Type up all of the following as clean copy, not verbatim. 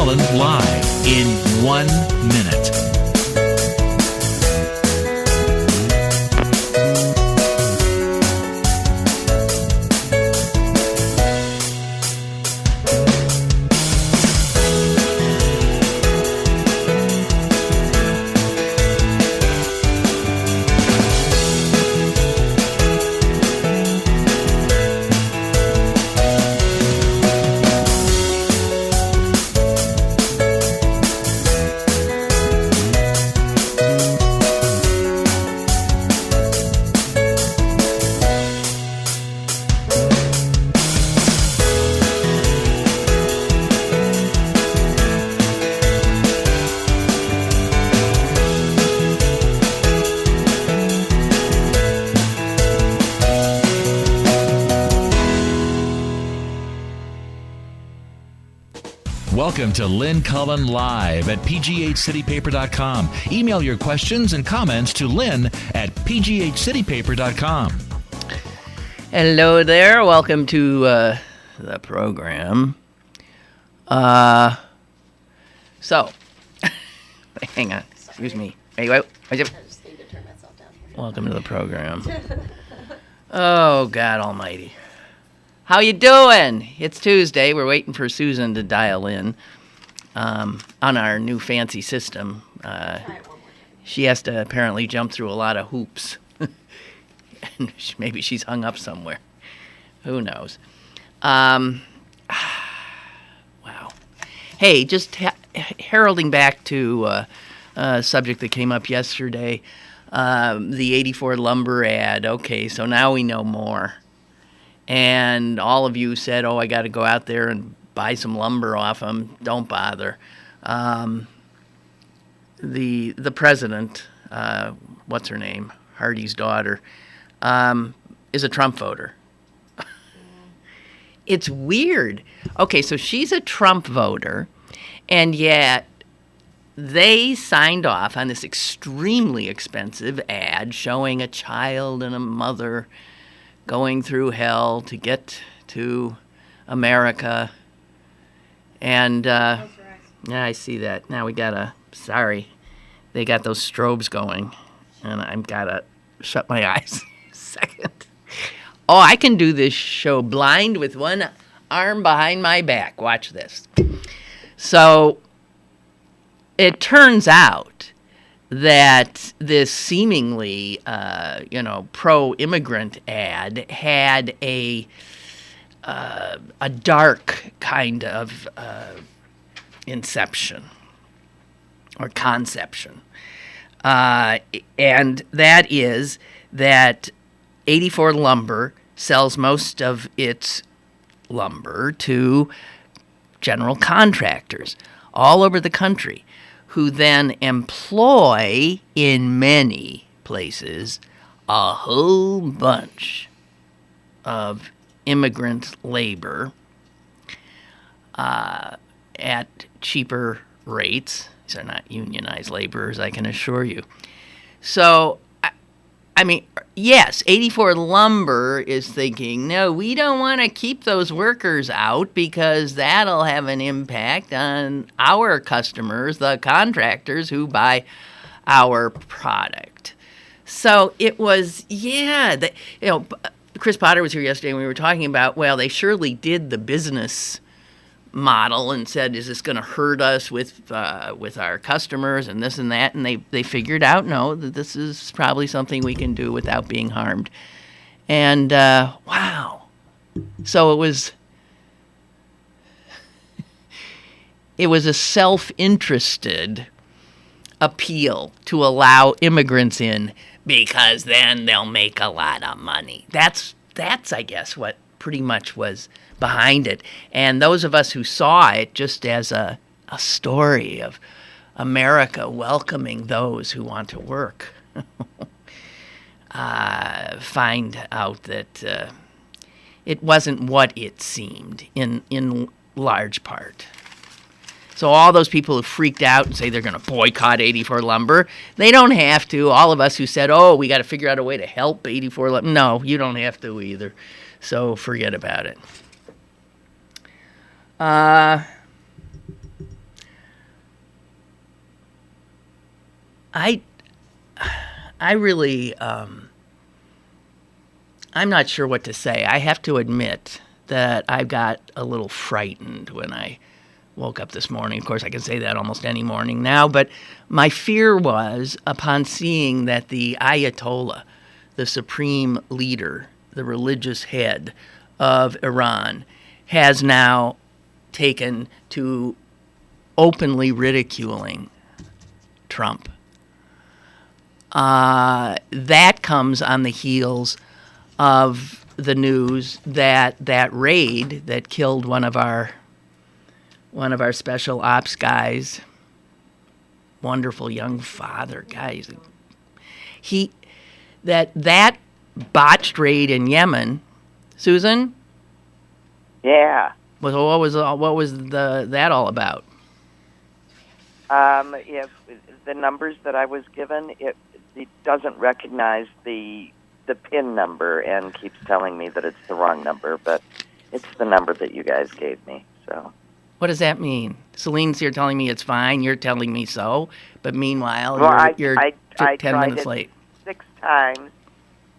Cullen live in 1 minute. Welcome to Lynn Cullen Live at pghcitypaper.com. Email your questions and comments to Lynn at pghcitypaper.com. Hello there. Welcome to the program. So, hang on. Excuse me. Wait. I just need to turn myself down here. Welcome to the program. Oh, God almighty. How you doing? It's Tuesday. We're waiting for Susan to dial in on our new fancy system. She has to apparently jump through a lot of hoops. And maybe she's hung up somewhere. Who knows? Wow. Hey, just heralding back to a subject that came up yesterday, the 84 lumber ad. Okay, so now we know more. And all of you said, I got to go out there and buy some lumber off them. Don't bother. The president, what's her name? Hardy's daughter, is a Trump voter. It's weird. Okay, so she's a Trump voter, and yet they signed off on this extremely expensive ad showing a child and a mother going through hell to get to America. And, yeah, I see that. Now they got those strobes going, and I've got to shut my eyes a second. I can do this show blind with one arm behind my back. Watch this. So, it turns out that this seemingly, pro-immigrant ad had a dark kind of inception or conception, and that is that 84 Lumber sells most of its lumber to general contractors all over the country, who then employ, in many places, a whole bunch of immigrant labor at cheaper rates. These are not unionized laborers, I can assure you. So, yes, 84 Lumber is thinking, no, we don't want to keep those workers out because that'll have an impact on our customers, the contractors who buy our product. So it was, Chris Potter was here yesterday and we were talking about, they surely did the business model and said, is this going to hurt us with our customers and this and that? And they figured out, no, that this is probably something we can do without being harmed. And, wow. So it was a self-interested appeal to allow immigrants in because then they'll make a lot of money. That's I guess, what pretty much was behind it. And those of us who saw it just as a story of America welcoming those who want to work find out that it wasn't what it seemed in large part. So all those people who freaked out and say they're going to boycott 84 Lumber, they don't have to. All of us who said, we got to figure out a way to help 84 Lumber. No, you don't have to either. So forget about it. I really, I'm not sure what to say. I have to admit that I got a little frightened when I woke up this morning. Of course, I can say that almost any morning now, but my fear was upon seeing that the Ayatollah, the supreme leader, the religious head of Iran, has now taken to openly ridiculing Trump. That comes on the heels of the news that raid that killed one of our special ops guys, wonderful young father, guys. That botched raid in Yemen, Susan. Yeah. What was that all about? If the numbers that I was given, it doesn't recognize the PIN number and keeps telling me that it's the wrong number, but it's the number that you guys gave me. So. What does that mean? Celine's here telling me it's fine. You're telling me so, but meanwhile, you're 10 minutes late. 6 times.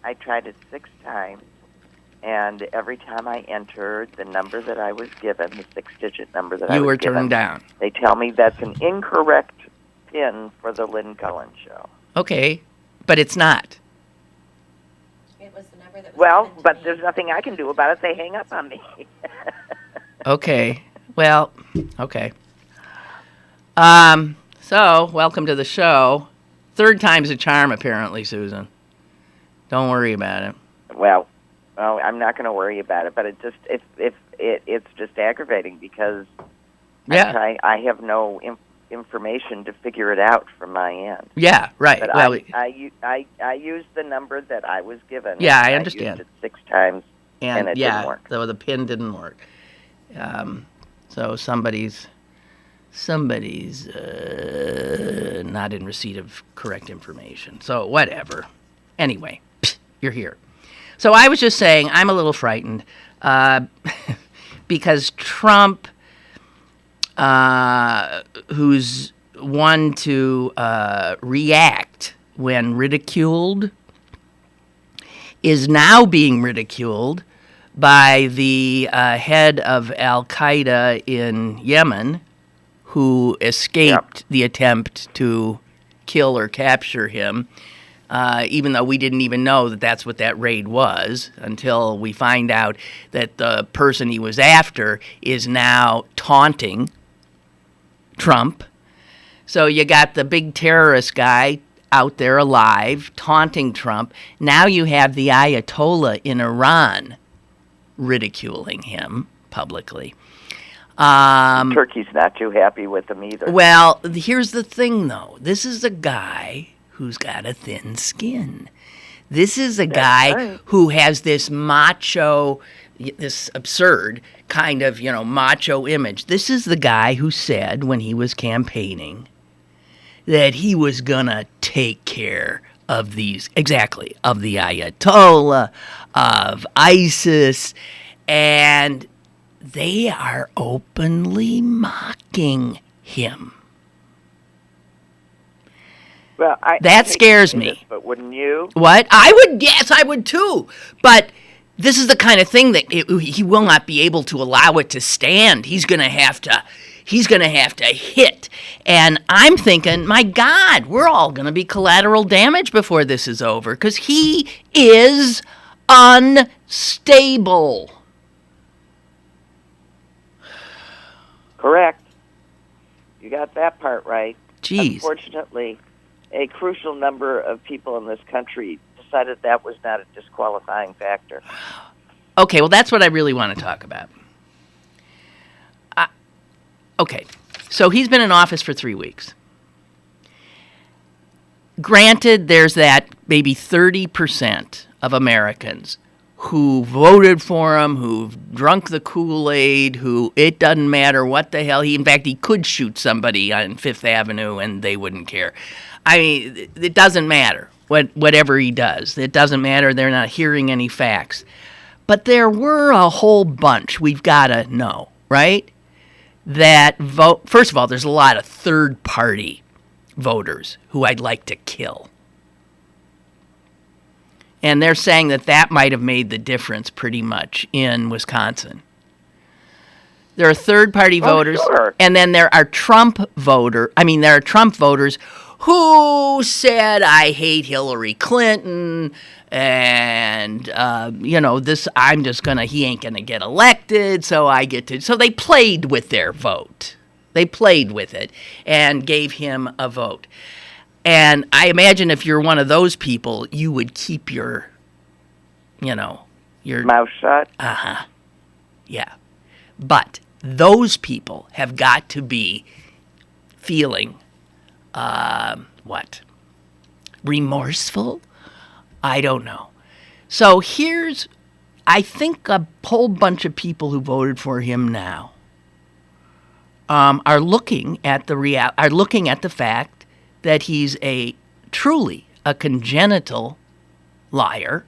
I tried it 6 times, and every time I entered the number that I was given, the 6-digit number that I was given, you were turned down. They tell me that's an incorrect PIN for the Lynn Cullen show. Okay, but it's not. It was the number that was Well, given to but me. there's nothing I can do about it. They hang up on me. Okay. Well, okay. So, welcome to the show. 3rd time's a charm, apparently, Susan. Don't worry about it. Well, I'm not going to worry about it, but it's just aggravating because I have no information to figure it out from my end. Yeah, right. But well, I used the number that I was given. Yeah, I understand. I used it 6 times, and it didn't work. So the PIN didn't work. So somebody's not in receipt of correct information. So whatever. Anyway, you're here. So I was just saying I'm a little frightened because Trump, who's one to react when ridiculed, is now being ridiculed by the head of Al-Qaeda in Yemen, who escaped the attempt to kill or capture him, even though we didn't even know that that's what that raid was until we find out that the person he was after is now taunting Trump. So you got the big terrorist guy out there alive, taunting Trump. Now you have the Ayatollah in Iran ridiculing him publicly. Turkey's not too happy with him either. Well, here's the thing, though. This is a guy who's got a thin skin. This is a guy who has this macho, this absurd kind of, macho image. This is the guy who said when he was campaigning that he was going to take care of the Ayatollah, of ISIS, and they are openly mocking him. Well, that scares me. This, but wouldn't you? What? I would. Yes, I would too. But this is the kind of thing that he will not be able to allow it to stand. He's going to have to hit. And I'm thinking, my God, we're all going to be collateral damage before this is over because he is unstable. Correct. You got that part right. Jeez. Unfortunately, a crucial number of people in this country decided that was not a disqualifying factor. Okay, well, that's what I really want to talk about. Okay, so he's been in office for 3 weeks. Granted, there's that maybe 30% of Americans who voted for him, who've drunk the Kool-Aid, who it doesn't matter what the hell. In fact, he could shoot somebody on Fifth Avenue and they wouldn't care. I mean, it doesn't matter whatever he does. It doesn't matter. They're not hearing any facts. But there were a whole bunch we've got to know, right? That vote. First of all, there's a lot of third-party voters who I'd like to kill. And they're saying that might have made the difference pretty much in Wisconsin. There are third-party voters, sure. and then there are Trump voters who said, I hate Hillary Clinton, and, he ain't going to get elected, so I get to. So they played with their vote. They played with it and gave him a vote. And I imagine if you're one of those people, you would keep your mouth shut. Yeah. But those people have got to be feeling, remorseful? I don't know. So I think a whole bunch of people who voted for him now are looking at the fact that he's truly a congenital liar,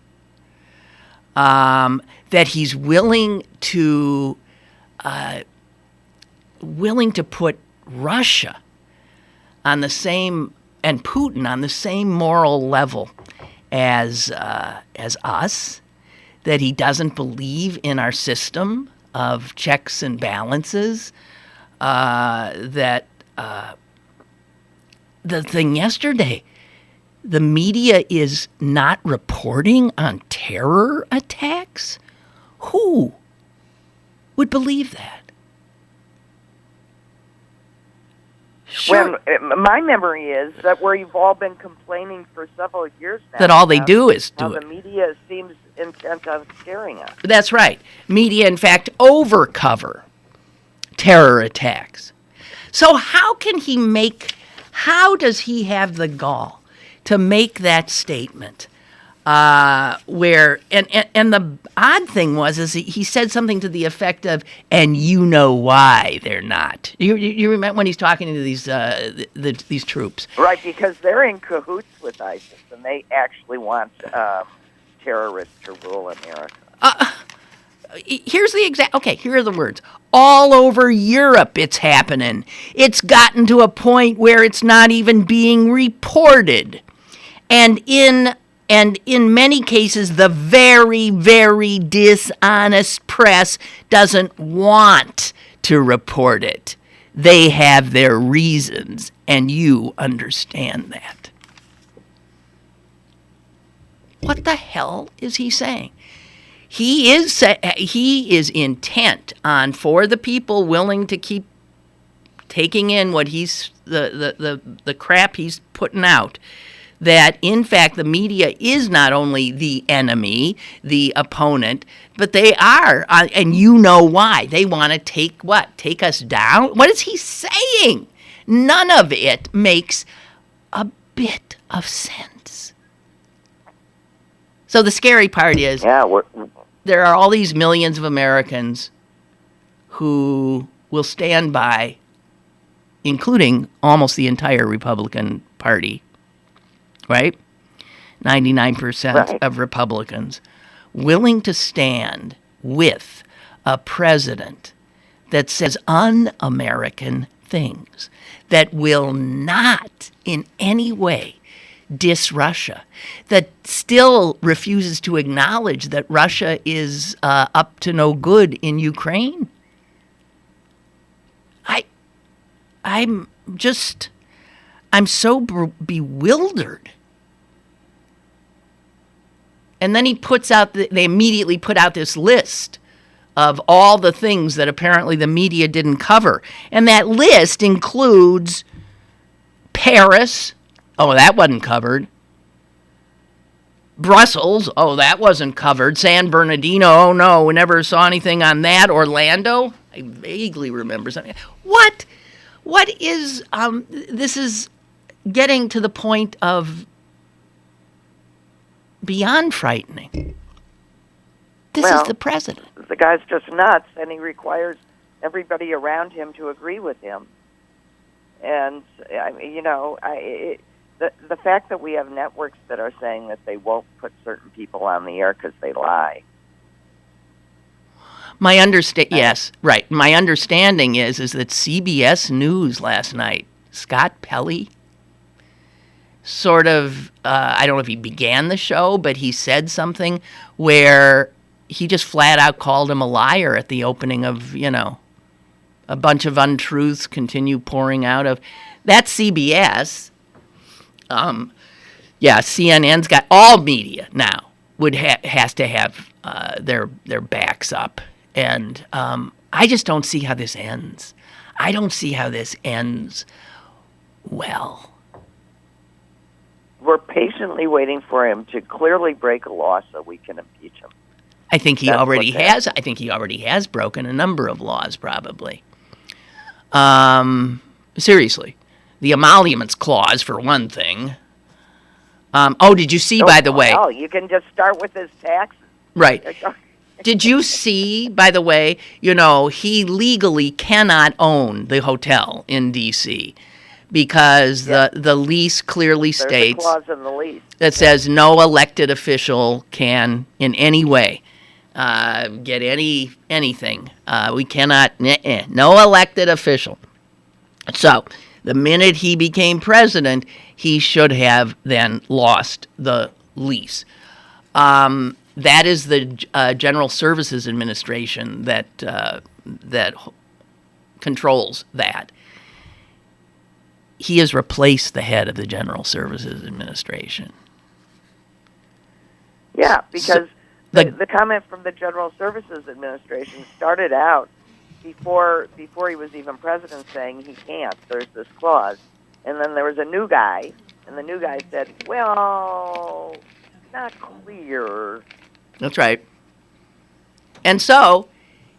that he's willing to put Russia on the same and Putin on the same moral level as us, that he doesn't believe in our system of checks and balances, that the thing yesterday, the media is not reporting on terror attacks? Who would believe that? Sure. When my memory is that we've all been complaining for several years now. That all they do is do it. The media seems intent on scaring us. That's right. Media, in fact, overcover terror attacks. So how does he have the gall to make that statement? Where the odd thing is he said something to the effect of, and you know why they're not. You remember when he's talking to these troops, right? Because they're in cahoots with ISIS, and they actually want terrorists to rule America. Here's the exact. Okay, here are the words. All over Europe, it's happening. It's gotten to a point where it's not even being reported, and in many cases, the very, very dishonest press doesn't want to report it. They have their reasons, and you understand that. What the hell is he saying? He is intent on, for the people willing to keep taking in what he's the crap he's putting out, that in fact the media is not only the enemy, the opponent, but they are, and you know why. They want to take us down? What is he saying? None of it makes a bit of sense. So the scary part is there are all these millions of Americans who will stand by, including almost the entire Republican Party, right? 99% of Republicans willing to stand with a president that says un-American things, that will not in any way diss Russia, that still refuses to acknowledge that Russia is up to no good in Ukraine. I'm so bewildered. And then they immediately put out this list of all the things that apparently the media didn't cover. And that list includes Paris. Oh, that wasn't covered. Brussels. Oh, that wasn't covered. San Bernardino. Oh, no, we never saw anything on that. Orlando. I vaguely remember something. What is, this is getting to the point of beyond frightening. This is the president. The guy's just nuts, and he requires everybody around him to agree with him. And, the fact that we have networks that are saying that they won't put certain people on the air because they lie. Yes, right. My understanding is that CBS News last night, Scott Pelley, sort of, I don't know if he began the show, but he said something where he just flat out called him a liar at the opening of, a bunch of untruths continue pouring out of. That's CBS. CNN's got all media now has to have their backs up. And I just don't see how this ends. I don't see how this ends well. We're patiently waiting for him to clearly break a law so we can impeach him. I think he already has. I think he already has broken a number of laws, probably. Seriously. The emoluments clause, for one thing. Did you see, by the way? Oh, you can just start with his taxes. Right. Did you see, by the way, he legally cannot own the hotel in D.C. because the lease clearly states a clause in the lease that says no elected official can in any way get anything. We cannot, no elected official. So the minute he became president, he should have then lost the lease. That is the General Services Administration that controls that. He has replaced the head of the General Services Administration. Yeah, because the comment from the General Services Administration started out before he was even president saying he can't. There's this clause. And then there was a new guy, and the new guy said, well, not clear. That's right. And so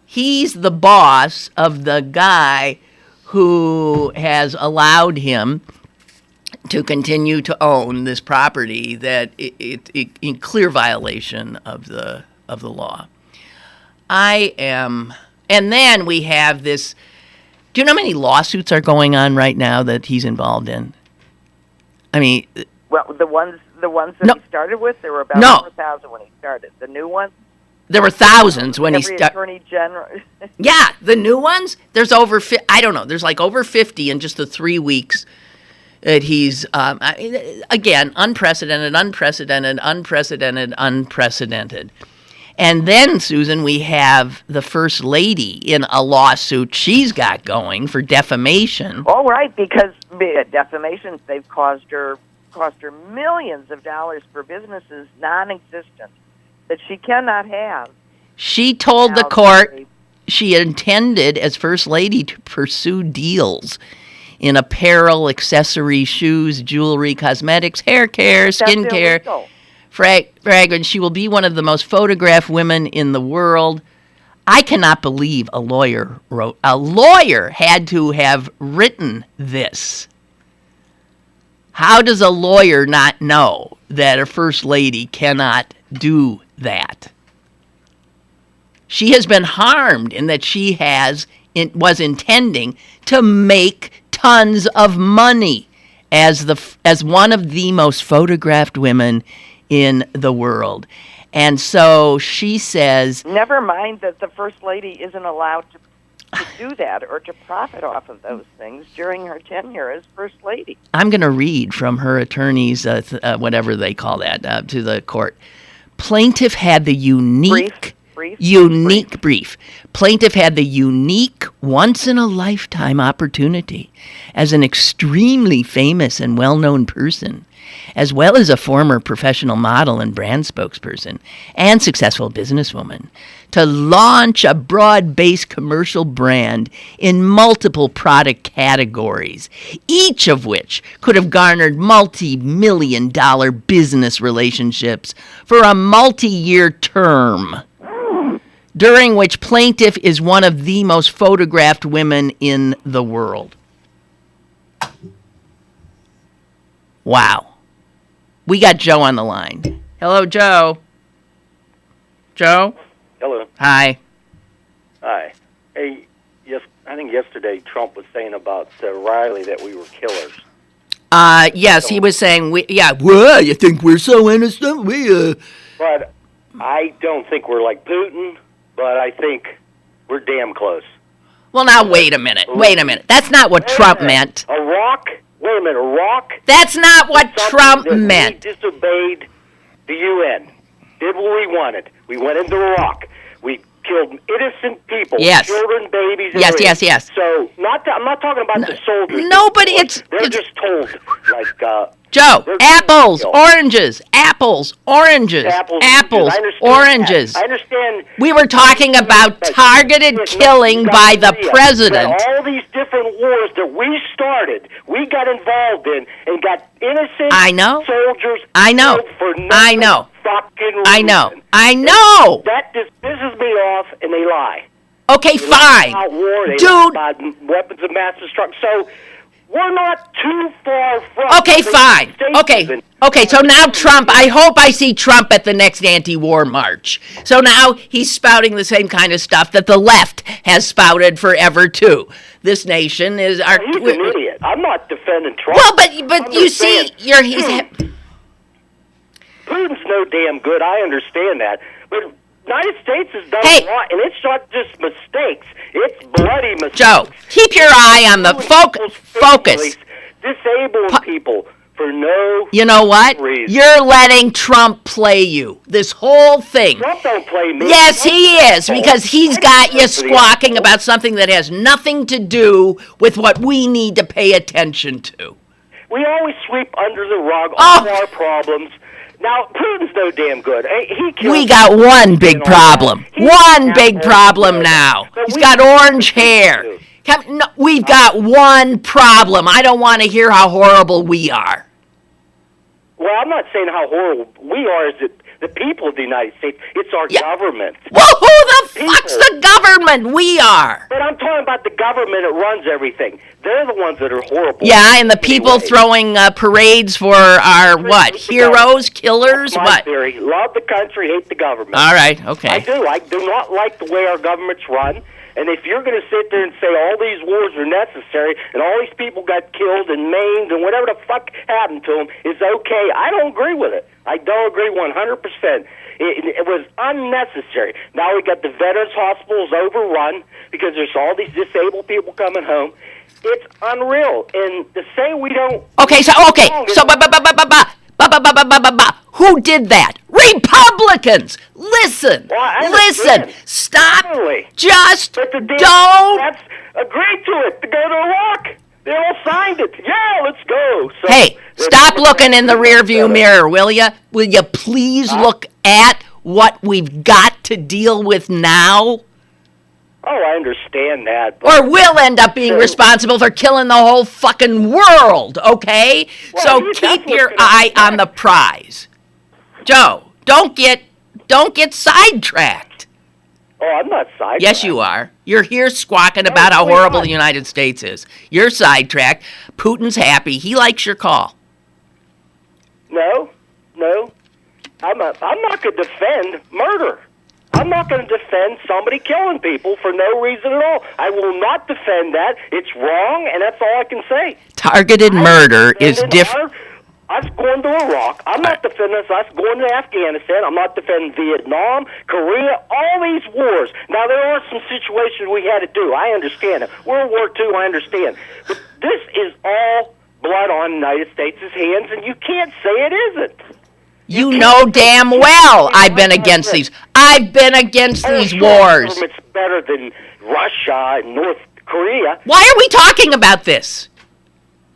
he's the boss of the guy who has allowed him to continue to own this property that it in clear violation of the law. And then we have this. Do you know how many lawsuits are going on right now that he's involved in? I mean, well, the ones that he started with, there were about 4,000 when he started. The new ones, there were thousands when he started. Attorney General. Yeah, the new ones. There's over. I don't know. There's like over 50 in just the 3 weeks that he's again unprecedented. And then, Susan, we have the First Lady in a lawsuit she's got going for defamation. All right, because defamation, they've cost her millions of dollars for businesses non-existent that she cannot have. She told the court she intended, as First Lady, to pursue deals in apparel, accessories, shoes, jewelry, cosmetics, hair care, skin care, fragrance. She will be one of the most photographed women in the world. I cannot believe a lawyer had to have written this. How does a lawyer not know that a First Lady cannot do that? She has been harmed in that she was intending to make tons of money as one of the most photographed women in the world. And so she says, never mind that the First Lady isn't allowed to do that or to profit off of those things during her tenure as First Lady. I'm going to read from her attorney's, whatever they call that, to the court. Plaintiff had the unique brief. Plaintiff had the unique, once-in-a-lifetime opportunity as an extremely famous and well-known person, as well as a former professional model and brand spokesperson and successful businesswoman, to launch a broad-based commercial brand in multiple product categories, each of which could have garnered multi-million-dollar business relationships for a multi-year term, during which plaintiff is one of the most photographed women in the world. Wow. We got Joe on the line. Hello, Joe. Joe? Hello. Hi. Hi. Hey, yes, I think yesterday Trump was saying about Riley that we were killers. Yes, he was saying, well, you think we're so innocent? But I don't think we're like Putin, but I think we're damn close. Well, now, wait a minute. That's not what Trump meant. A rock Wait a minute, Iraq? That's not what Trump that meant. We disobeyed the UN. Did what we wanted. We went into Iraq. We killed innocent people, Yes. children, babies. And Yes, everything. yes, yes. So, I'm not talking about the soldiers. No, but They're just told, like, Joe, they're apples, killed. oranges, apples, oranges, Apples, apples, I understand oranges. that. I understand. We were talking about targeted killing by the president. But all these different wars that we started, we got involved in and got innocent I know. soldiers I know. killed for no I know. fucking reason. I know. I know. That just pisses me off, and they lie. Okay, They lie fine. about war, they lie Dude. about weapons of mass destruction. So we're not too far from. Okay, the fine. States Okay. even. Okay, so now Trump, I hope I see Trump at the next anti-war march. So now he's spouting the same kind of stuff that the left has spouted forever too. This nation is our... He's an idiot. I'm not defending Trump. Well, but I'm you just see, saying, Putin's no damn good. I understand that. But the United States has done Hey. a lot, and it's not just mistakes. It's bloody mistakes. Joe, keep your eye on the focus. Families, disabling people for no You know what? reason. You're letting Trump play you. This whole thing. Trump don't play me. Yes, Trump he is, because he's got you squawking about. about something that has nothing to do with what we need to pay attention to. We always sweep under the rug Oh. all our problems. Now, Putin's no damn good. He killed We got one big and all problem. that. He's One big an problem asshole. now. But He's we- got orange hair. No, we've got one problem. I don't want to hear how horrible we are. Well, I'm not saying how horrible we are as the people of the United States. It's our Yeah. government. Well, who the People. fuck's the government? We are. But I'm talking about the government that runs everything. They're the ones that are horrible. Yeah, and the people Anyway. throwing parades for our, what, Hate the heroes, government. killers, That's my what? theory. Love the country, hate the government. All right, I okay. do. I do not like the way our government's run. And if you're going to sit there and say all these wars are necessary and all these people got killed and maimed and whatever the fuck happened to them is okay, I don't agree with it. I don't agree 100%. It was unnecessary. Now we got the veterans hospitals overrun because there's all these disabled people coming home. It's unreal. And to say we don't... Okay, so who did that? Republicans! Listen! Well, I Listen! understand. Stop! Totally. Just But the damn don't... Democrats agreed to it, to go to Iraq. They all signed it. Yeah, let's go. So Hey, the stop looking in the Democrats rearview said it. mirror, will you? Will you please look at what we've got to deal with now? Oh, I understand that. But Or we'll end up being responsible for killing the whole fucking world, okay? Well, So that's keep what's your gonna eye happen. on the prize. Joe, don't get sidetracked. Oh, I'm not sidetracked. Yes, you are. You're here squawking about how no, you're horrible not. the United States is. You're sidetracked. Putin's happy. He likes your call. No. I'm not going to defend murder. I'm not going to defend somebody killing people for no reason at all. I will not defend that. It's wrong, and that's all I can say. Targeted murder is Defending different. Us going to Iraq. I'm not defending us going to Afghanistan. I'm not defending Vietnam, Korea, all these wars. Now, there are some situations we had to do. I understand it. World War II, I understand. But this is all blood on the United States' hands, and you can't say it isn't. You know damn well I've been against these. I've been against these wars. It's better than Russia and North Korea. Why are we talking about this?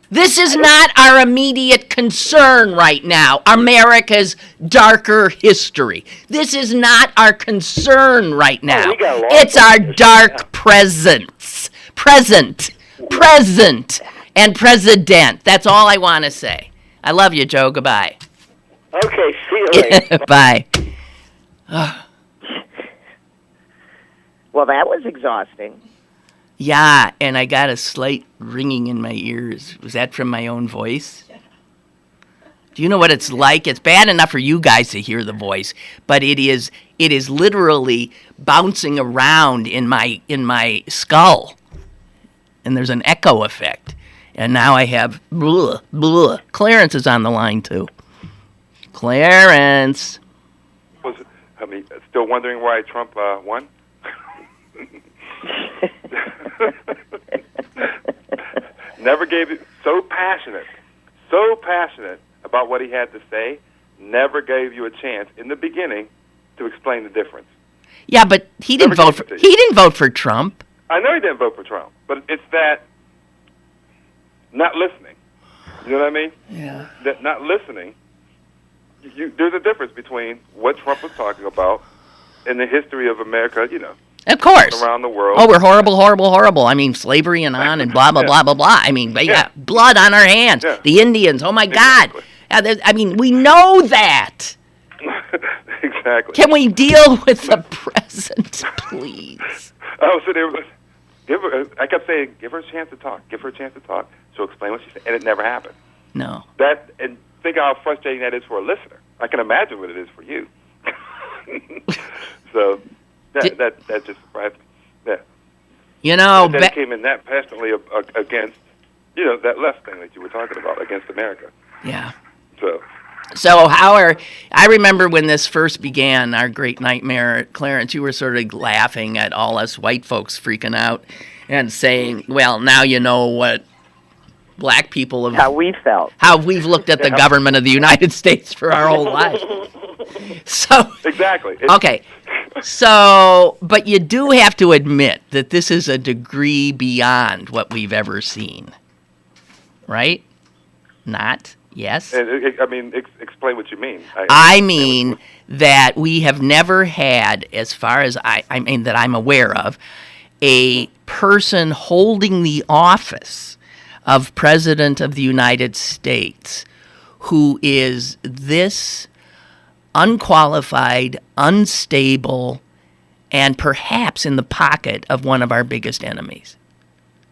This is not our immediate concern right now, America's darker history. This is not our concern right now. we got a lot It's of our history, dark present, and president. That's all I want to say. I love you, Joe. Goodbye. Okay, see you later. Bye. Well, that was exhausting. Yeah, and I got a slight ringing in my ears. Was that from my own voice? Do you know what it's like? It's bad enough for you guys to hear the voice, but it is literally bouncing around in my skull. And there's an echo effect. And now I have blah, blah. Clarence is on the line too. Clarence. Still wondering why Trump won? Never gave so passionate about what he had to say, never gave you a chance in the beginning to explain the difference. Yeah, but he didn't vote for Trump. I know he didn't vote for Trump, but it's that not listening. You know what I mean? Yeah. That not listening. There's a difference between what Trump was talking about in the history of America, Of course. around the world. Oh, we're horrible, horrible, horrible. I mean, slavery and on and blah, blah, blah, blah, blah. I mean, blood on our hands. Yeah. The Indians, oh, my God. Exactly. I mean, we know that. Exactly. Can we deal with the present, please? Oh, so they were, I kept saying, give her a chance to talk. Give her a chance to talk. She'll explain what she said. And it never happened. No. And think how frustrating that is for a listener. I can imagine what it is for you. So that just surprised me. Yeah. And then came in that passionately against, that left thing that you were talking about, against America. Yeah. So I remember when this first began, our great nightmare, Clarence, you were sort of laughing at all us white folks freaking out and saying, well, now you know what black people have... How we felt. How we've looked at the government of the United States for our whole lives. So... Exactly. Okay. So, but you do have to admit that this is a degree beyond what we've ever seen. Right? Not? Yes? Explain what you mean. I mean that we have never had, as far as that I'm aware of, a person holding the office of President of the United States who is this unqualified, unstable, and perhaps in the pocket of one of our biggest enemies.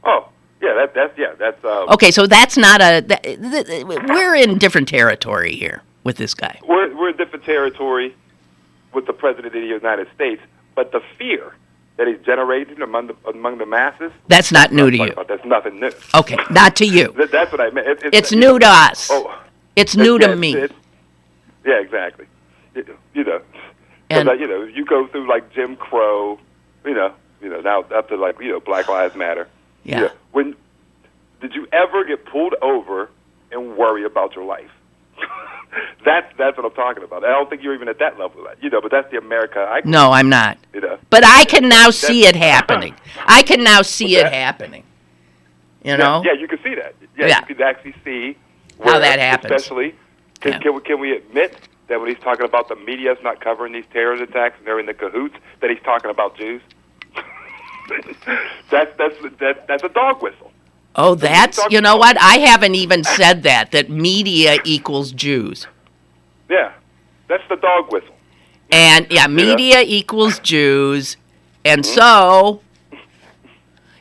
Oh, yeah, that's... Okay, so that's not we're in different territory here with this guy. We're in different territory with the President of the United States, but the fear that he's generating among the masses... That's not new to you. That's nothing new. Okay, not to you. That's what I meant. It's new to us. Oh, it's new to me. Yeah, exactly. And you go through like Jim Crow, now up to Black Lives Matter. Yeah. When did you ever get pulled over and worry about your life? That's what I'm talking about. I don't think you're even at that level of that, but that's the America. No, I'm not. But I can now see it happening. I can now see it happening. Yeah, you can see that. Yeah, you can actually see how that happens. Especially, can we admit that when he's talking about the media's not covering these terrorist attacks and they're in the cahoots, that he's talking about Jews? That's a dog whistle. Oh, you know what? I haven't even said that media equals Jews. Yeah, that's the dog whistle. And, media equals Jews. And so,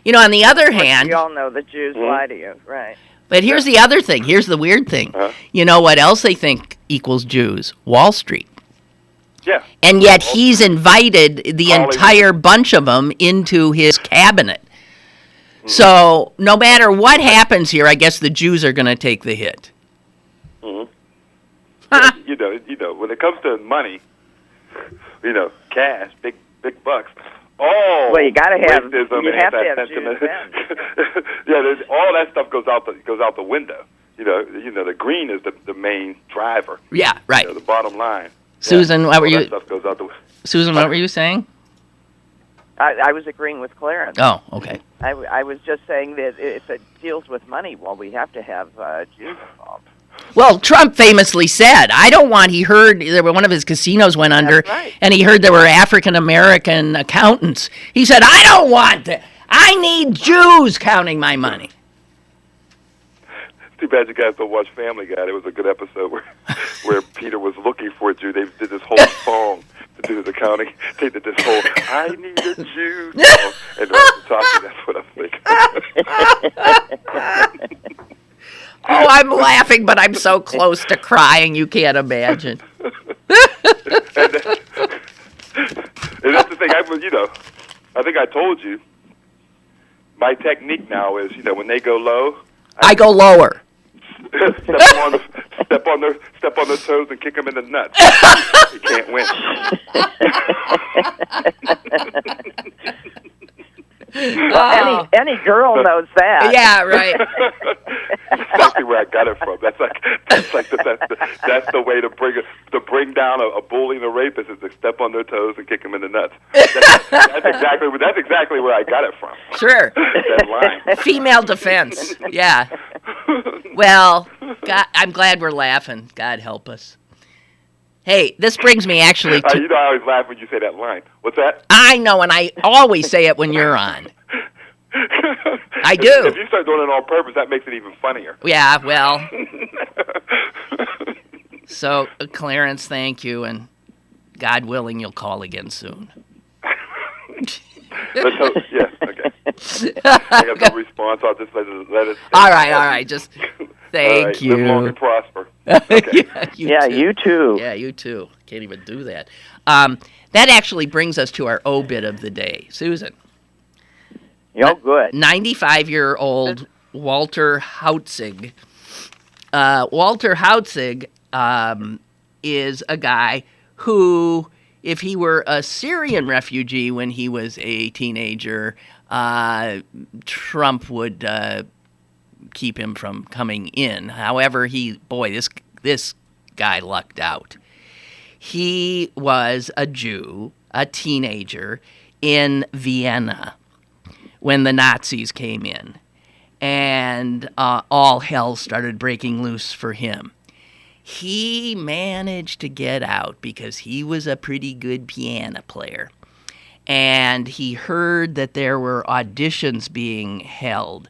on the other hand... You all know the Jews lie to you, right. But here's the other thing. Here's the weird thing. You know what else they think equals Jews? Wall Street. Yeah. And yet he's invited the entire bunch of them into his cabinet. So no matter what happens here, I guess the Jews are going to take the hit. When it comes to money, cash, big bucks. Well, you got to have. You have to have Jews. All that stuff goes out the window. The green is the main driver. Yeah, right. The bottom line. Susan, what were you? That stuff goes out the. Susan, what were you saying? I was agreeing with Clarence. Oh, okay. I was just saying that if it deals with money, we have to have Jews involved. Well, Trump famously said, he heard one of his casinos went under, and he heard there were African-American accountants. He said, I don't want that. I need Jews counting my money. Too bad you guys don't watch Family Guy. It was a good episode where Peter was looking for a Jew. They did this whole song to do his accounting. They did this whole, I need a Jew song. And talking, that's what I'm thinking. Oh, I'm laughing, but I'm so close to crying, you can't imagine. And that's the thing. I think I told you, my technique now is, when they go low, I go lower. Step on their toes and kick them in the nuts. You can't win. Any girl knows that. Yeah, right. exactly where I got it from. That's the way to bring down a bully and a rapist is to step on their toes and kick them in the nuts. That's exactly where I got it from. Sure. That line. Female defense. Yeah. Well, God, I'm glad we're laughing. God help us. Hey, this brings me actually to... You know I always laugh when you say that line. What's that? I know, and I always say it when you're on. I do. If you start doing it on purpose, that makes it even funnier. Yeah, well. So, Clarence, thank you, and God willing, you'll call again soon. Let's hope. Yes, okay. I got no response. I'll just let it. All right. Just thank you. Live long and prosper. Okay. You too. Yeah, you too. Can't even do that. That actually brings us to our obit of the day. Susan. Oh, good. 95-year-old Walter Hautzig. Walter Hautzig is a guy who, if he were a Syrian refugee when he was a teenager, Trump would keep him from coming in. However, this guy lucked out. He was a Jew, a teenager, in Vienna when the Nazis came in, and all hell started breaking loose for him. He managed to get out because he was a pretty good piano player, and he heard that there were auditions being held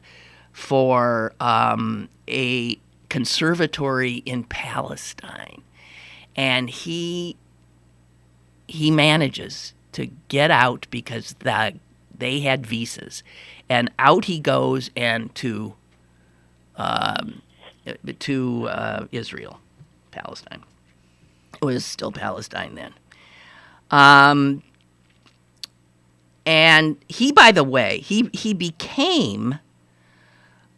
for a conservatory in Palestine, and he manages to get out because they had visas, and out he goes and to Israel, Palestine. It was still Palestine then. And he, by the way, he became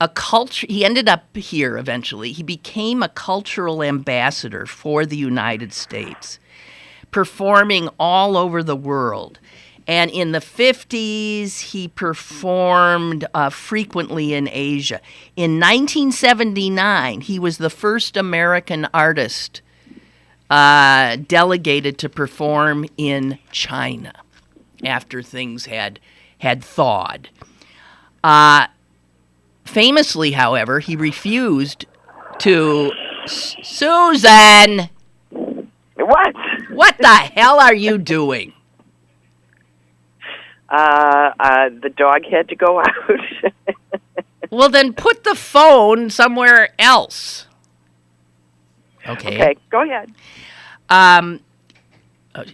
a culture. He ended up here eventually. He became a cultural ambassador for the United States, performing all over the world. And in the 50s, he performed frequently in Asia. In 1979, he was the first American artist delegated to perform in China after things had thawed. Famously, however, he refused to... Susan! What? What the hell are you doing? The dog had to go out. Well, then put the phone somewhere else. Okay, go ahead.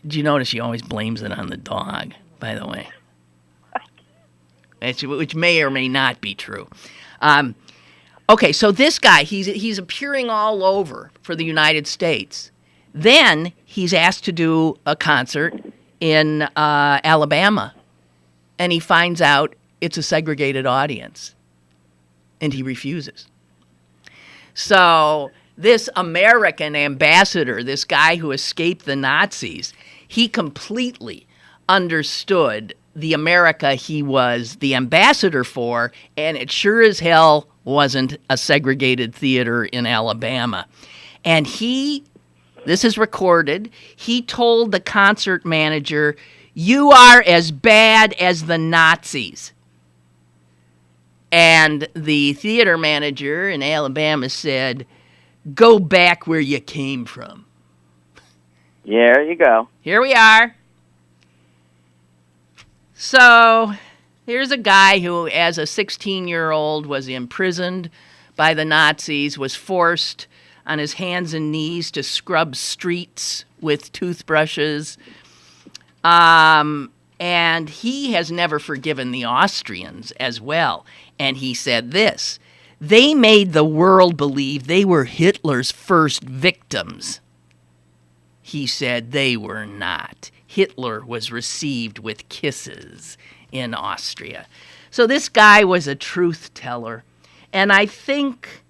Do you notice she always blames it on the dog, by the way? Which may or may not be true. Okay, so this guy, he's appearing all over for the United States. Then he's asked to do a concert in Alabama. And he finds out it's a segregated audience. And he refuses. So this American ambassador, this guy who escaped the Nazis, he completely understood the America he was the ambassador for, and it sure as hell wasn't a segregated theater in Alabama. And this is recorded, he told the concert manager, "You are as bad as the Nazis." And the theater manager in Alabama said, "Go back where you came from." Yeah, there you go. Here we are. So here's a guy who, as a 16-year-old, was imprisoned by the Nazis, was forced on his hands and knees to scrub streets with toothbrushes. And he has never forgiven the Austrians as well. And he said this: "They made the world believe they were Hitler's first victims." He said they were not. Hitler was received with kisses in Austria. So this guy was a truth teller. And I think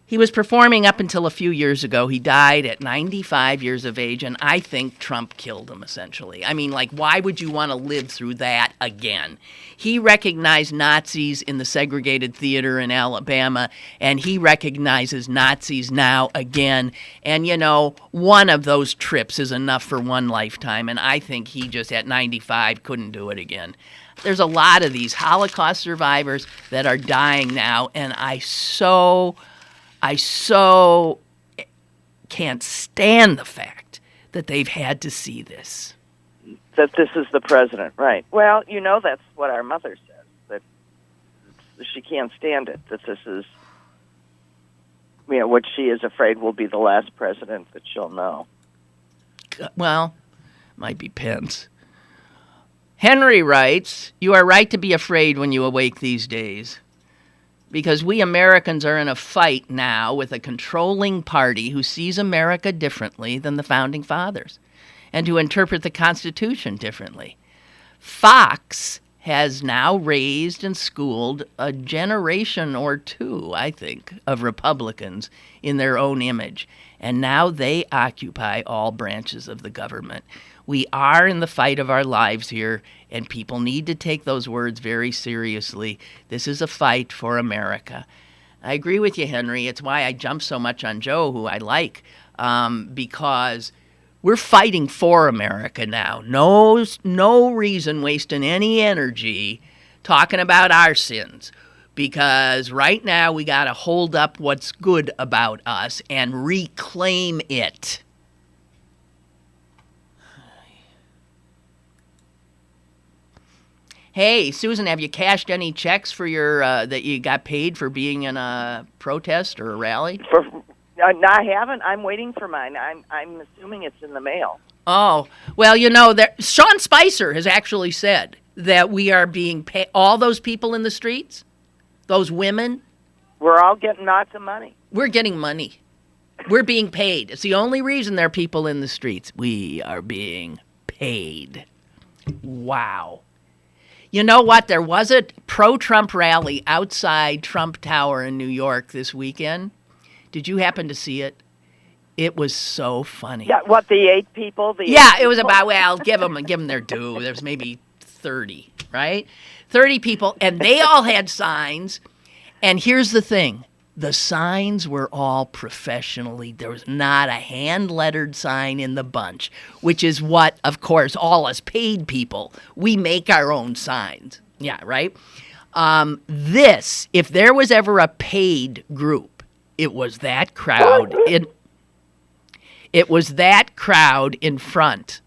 He was performing up until a few years ago. He died at 95 years of age, and I think Trump killed him, essentially. I mean, like, why would you want to live through that again? He recognized Nazis in the segregated theater in Alabama, and he recognizes Nazis now again. And, you know, one of those trips is enough for one lifetime, and I think he just, at 95, couldn't do it again. There's a lot of these Holocaust survivors that are dying now, and I so can't stand the fact that they've had to see this. That this is the president, right? Well, you know, that's what our mother says, that she can't stand it, that this is, you know, what she is afraid will be the last president that she'll know. Well, might be Pence. Henry writes, "You are right to be afraid when you awake these days, because we Americans are in a fight now with a controlling party who sees America differently than the Founding Fathers and who interpret the Constitution differently. Fox has now raised and schooled a generation or two, I think, of Republicans in their own image, and now they occupy all branches of the government. We are in the fight of our lives here, and people need to take those words very seriously. This is a fight for America." I agree with you, Henry. It's why I jump so much on Joe, who I like, because we're fighting for America now. No reason wasting any energy talking about our sins, because right now we got to hold up what's good about us and reclaim it. Hey, Susan, have you cashed any checks for your that you got paid for being in a protest or a rally? I haven't. I'm waiting for mine. I'm assuming it's in the mail. Oh, well, you know, Sean Spicer has actually said that we are being paid. All those people in the streets, those women, we're all getting lots of money. We're getting money. We're being paid. It's the only reason there are people in the streets. We are being paid. Wow. You know what? There was a pro-Trump rally outside Trump Tower in New York this weekend. Did you happen to see it? It was so funny. Yeah, what, the 8 people? It was about, well, give them their due. There's maybe 30, right? 30 people, and they all had signs. And here's the thing. The signs were all professionally. There was not a hand-lettered sign in the bunch, which is what, of course, all us paid people, we make our own signs. Yeah, right? If there was ever a paid group, it was that crowd. It was that crowd in front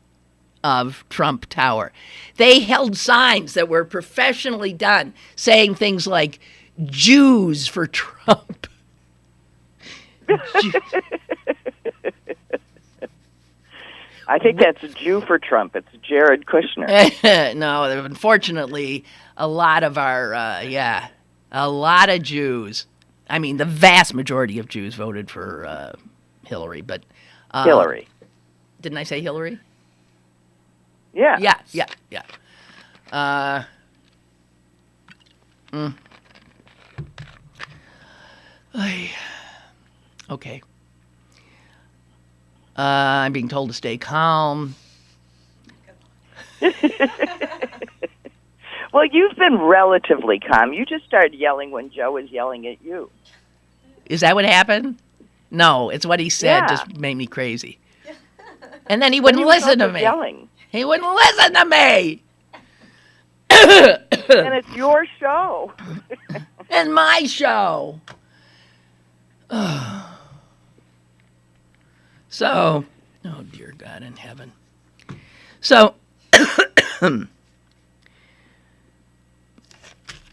of Trump Tower. They held signs that were professionally done, saying things like, "Jews for Trump." I think that's a Jew for Trump. It's Jared Kushner. No, unfortunately, a lot of a lot of Jews. I mean, the vast majority of Jews voted for Hillary, but Hillary. Didn't I say Hillary? Yeah. Yeah. Okay. I'm being told to stay calm. Well, you've been relatively calm. You just started yelling when Joe was yelling at you. Is that what happened? No, it's what he said just made me crazy. And then he wouldn't listen to me. Yelling. He wouldn't listen to me. And it's your show. And my show. So, oh dear God in heaven. So,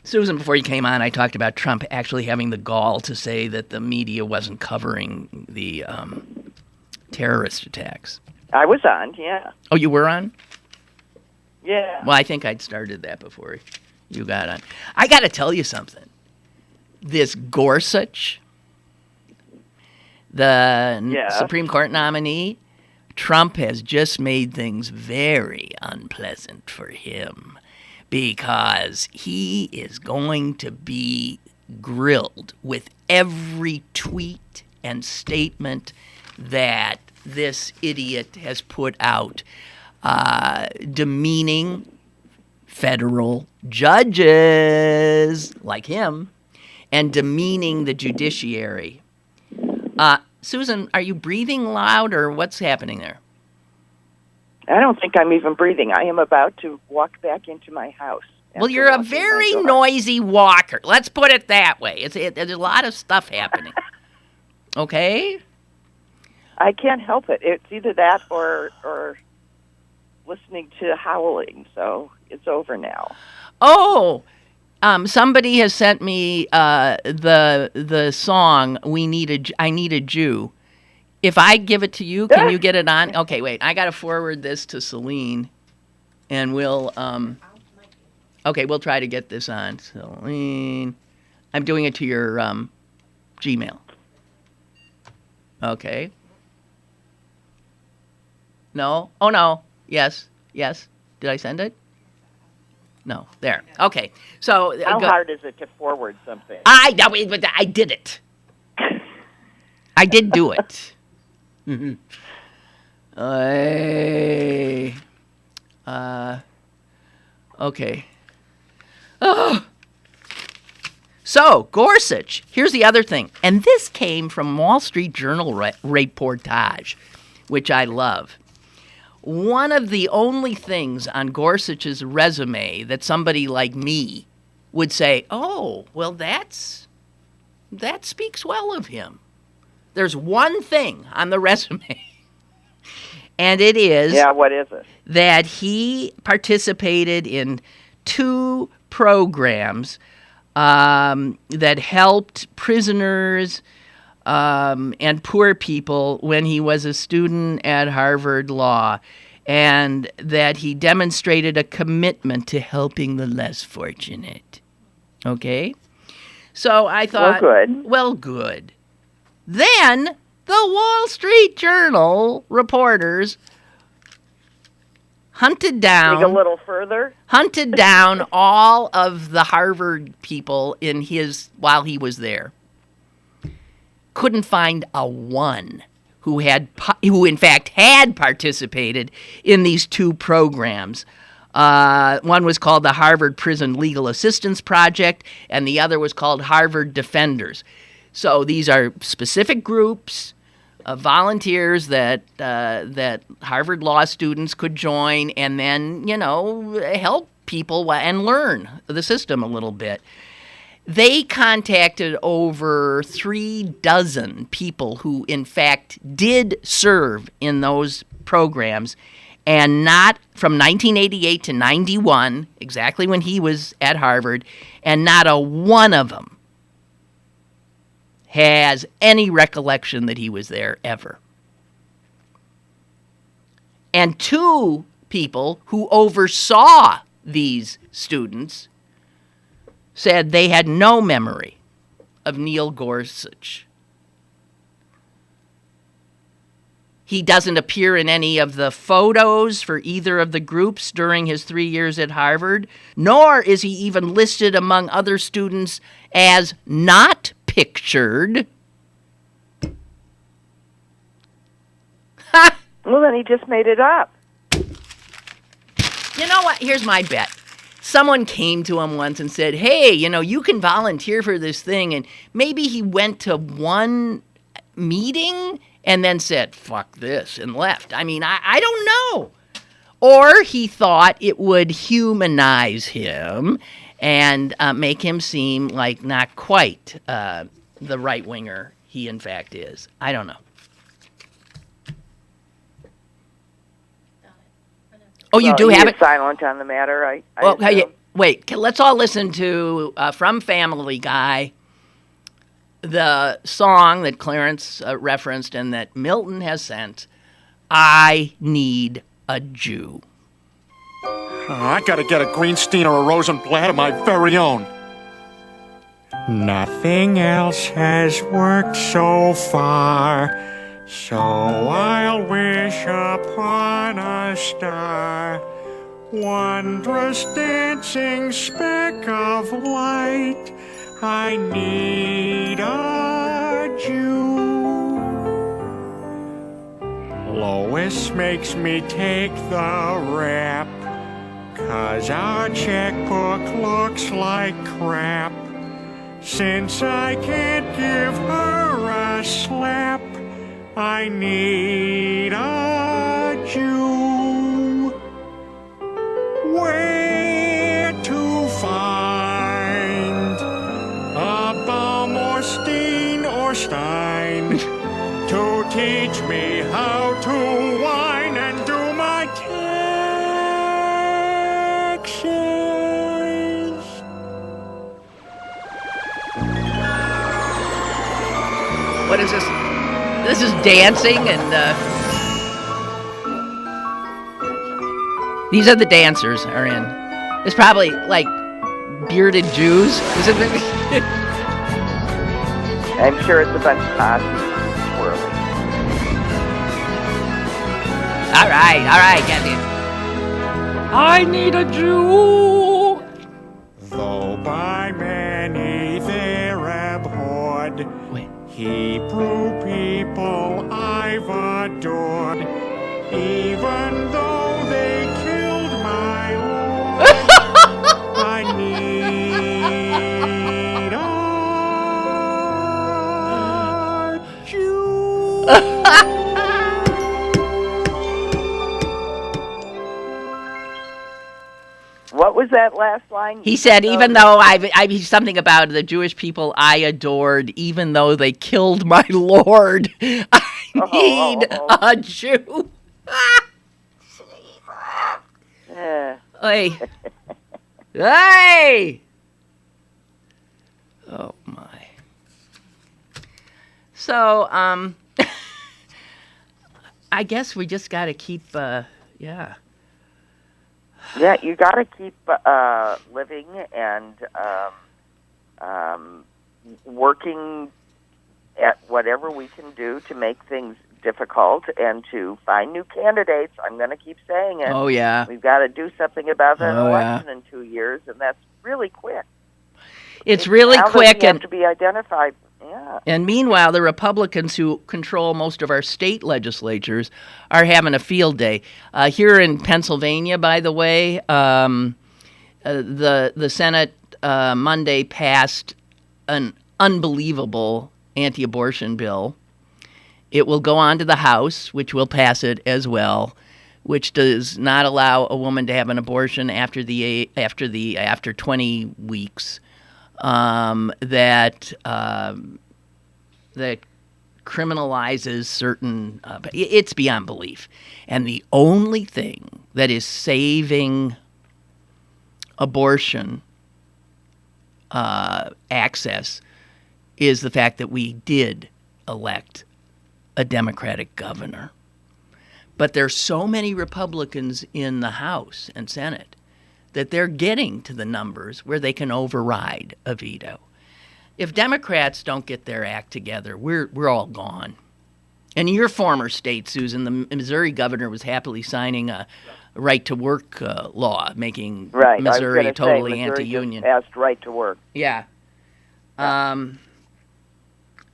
Susan, before you came on, I talked about Trump actually having the gall to say that the media wasn't covering the terrorist attacks. I was on, yeah. Oh, you were on? Yeah. Well, I think I'd started that before you got on. I got to tell you something. This Gorsuch, the Supreme Court nominee, Trump has just made things very unpleasant for him because he is going to be grilled with every tweet and statement that this idiot has put out, demeaning federal judges like him and demeaning the judiciary. Susan, are you breathing loud or what's happening there? I don't think I'm even breathing. I am about to walk back into my house. Well, you're a very noisy walker. Let's put it that way. There's a lot of stuff happening. Okay? I can't help it. It's either that or listening to howling, so it's over now. Oh, somebody has sent me the song I Need a Jew. If I give it to you, can you get it on? Okay, wait. I got to forward this to Celine, and we'll we'll try to get this on. Celine, I'm doing it to your Gmail. Okay. No? Oh, no. Yes. Did I send it? No. There. Okay. So how hard is it to forward something? I did it. I did do it. Okay. Oh. So, Gorsuch. Here's the other thing. And this came from Wall Street Journal reportage, which I love. One of the only things on Gorsuch's resume that somebody like me would say, oh, well, that speaks well of him. There's one thing on the resume, and it is... Yeah, what is it? That he participated in 2 programs that helped prisoners and poor people when he was a student at Harvard Law, and that he demonstrated a commitment to helping the less fortunate. Okay? So I thought, well, good. Then the Wall Street Journal reporters hunted down all of the Harvard people while he was there. Couldn't find a one who in fact had participated in these 2 programs. One was called the Harvard Prison Legal Assistance Project, and the other was called Harvard Defenders. So these are specific groups of volunteers that Harvard law students could join and then, help people and learn the system a little bit. They contacted over 36 people who, in fact, did serve in those programs, and not from 1988 to 91, exactly when he was at Harvard, and not a one of them has any recollection that he was there ever. And 2 people who oversaw these students said they had no memory of Neil Gorsuch. He doesn't appear in any of the photos for either of the groups during his 3 years at Harvard, nor is he even listed among other students as not pictured. Well, then he just made it up. You know what? Here's my bet. Someone came to him once and said, hey, you can volunteer for this thing. And maybe he went to one meeting and then said, fuck this, and left. I mean, I don't know. Or he thought it would humanize him and make him seem like not quite the right-winger he, in fact, is. I don't know. Oh, you do have it? Silent on the matter, wait, let's all listen to, from Family Guy, the song that Clarence referenced and that Milton has sent, I Need a Jew. I gotta get a Greenstein or a Rosenblatt of my very own. Nothing else has worked so far, so I'll wish upon a star, wondrous dancing speck of light. I need a Jew. Lois makes me take the rap, 'cause our checkbook looks like crap. Since I can't give her a slap, I need a Jew. Where to find a Baumorstein or Stein to teach me how to whine and do my taxes? What is this? This is dancing, and these are the dancers are in. It's probably like bearded Jews. Is it? I'm sure it's a bunch of posses swirling. All right, Kathy. I need a Jew. Though by many they're abhorred, Wait. Hebrew people I've adored, even though they killed my Lord. I need a Jew. What was that last line? He said, even though something about the Jewish people I adored, even though they killed my Lord, I need a Jew. Hey. Hey. Oh, my. So, I guess we just got to keep, yeah. Yeah, you got to keep living and working at whatever we can do to make things difficult and to find new candidates. I'm going to keep saying it. Oh, yeah. We've got to do something about an election in 2 years, and that's really quick. It's really quick. And have to be identified. Yeah. And meanwhile, the Republicans who control most of our state legislatures are having a field day. Here in Pennsylvania, by the way, the Senate Monday passed an unbelievable anti-abortion bill. It will go on to the House, which will pass it as well, which does not allow a woman to have an abortion after 20 weeks. That criminalizes certain. It's beyond belief, and the only thing that is saving abortion access is the fact that we did elect a Democratic governor. But there's so many Republicans in the House and Senate that they're getting to the numbers where they can override a veto. If Democrats don't get their act together, we're all gone. And in your former state, Susan, the Missouri governor was happily signing a right-to-work law, making Missouri totally anti-union. Missouri just passed right to work. Yeah.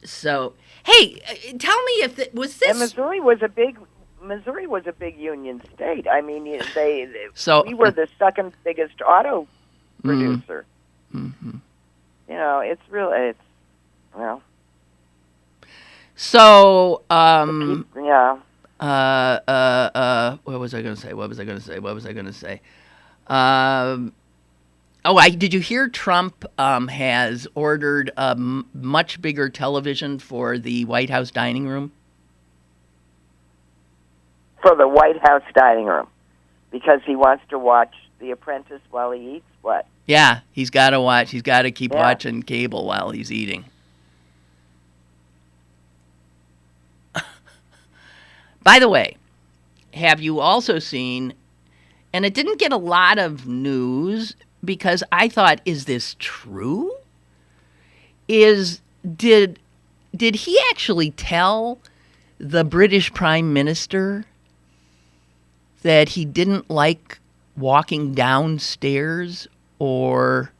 So, hey, tell me if was this... And Missouri was a big union state. I mean, we were the second biggest auto producer. Mm-hmm. You know, it's well. So, yeah. What was I going to say? Did you hear Trump has ordered a much bigger television for the White House dining room? For the White House dining room, because he wants to watch The Apprentice while he eats. What? Yeah, he's got to watch. He's got to keep watching cable while he's eating. By the way, have you also seen, and it didn't get a lot of news because I thought, is this true? Did he actually tell the British Prime Minister that he didn't like walking downstairs or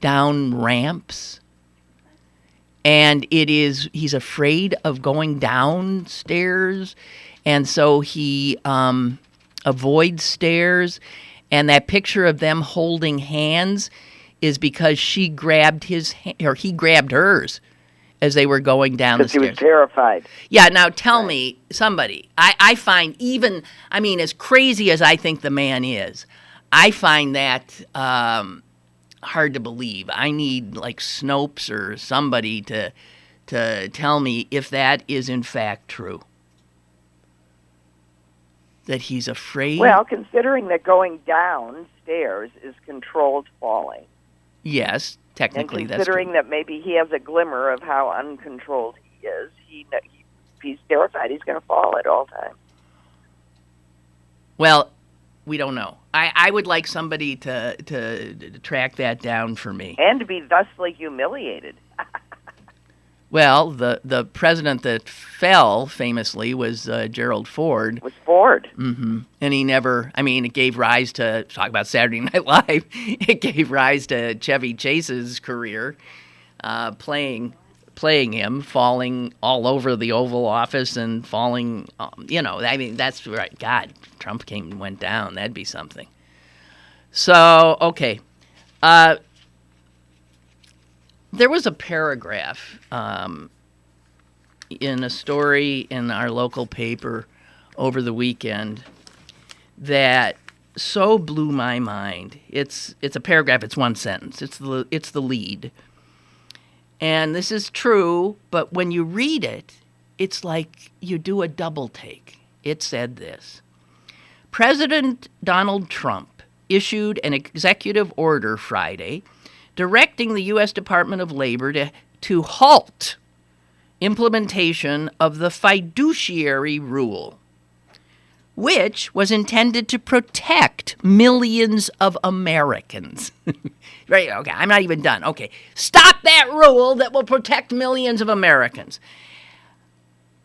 down ramps. And he's afraid of going downstairs. And so he avoids stairs. And that picture of them holding hands is because she grabbed he grabbed hers as they were going down the stairs. Because he was terrified. Yeah, now tell me, somebody, I find as crazy as I think the man is, I find that hard to believe. I need like Snopes or somebody to tell me if that is in fact true. That he's afraid? Well, considering that going downstairs is controlled falling. Yes, technically that's true. And considering that maybe he has a glimmer of how uncontrolled he is, he's terrified he's going to fall at all times. Well, we don't know. I would like somebody to track that down for me. And to be thusly humiliated. Well, the president that fell famously was Gerald Ford. Was Ford. Mm-hmm. And he never, it gave rise to, talk about Saturday Night Live, it gave rise to Chevy Chase's career, playing him, falling all over the Oval Office and falling, that's right. God, Trump came and went down. That'd be something. So, okay. There was a paragraph in a story in our local paper over the weekend that so blew my mind. It's a paragraph. It's one sentence. It's the lead. And this is true, but when you read it, it's like you do a double take. It said this: President Donald Trump issued an executive order Friday directing the U.S. Department of Labor to halt implementation of the fiduciary rule, which was intended to protect millions of Americans. Right, okay, I'm not even done. Okay, stop that rule that will protect millions of Americans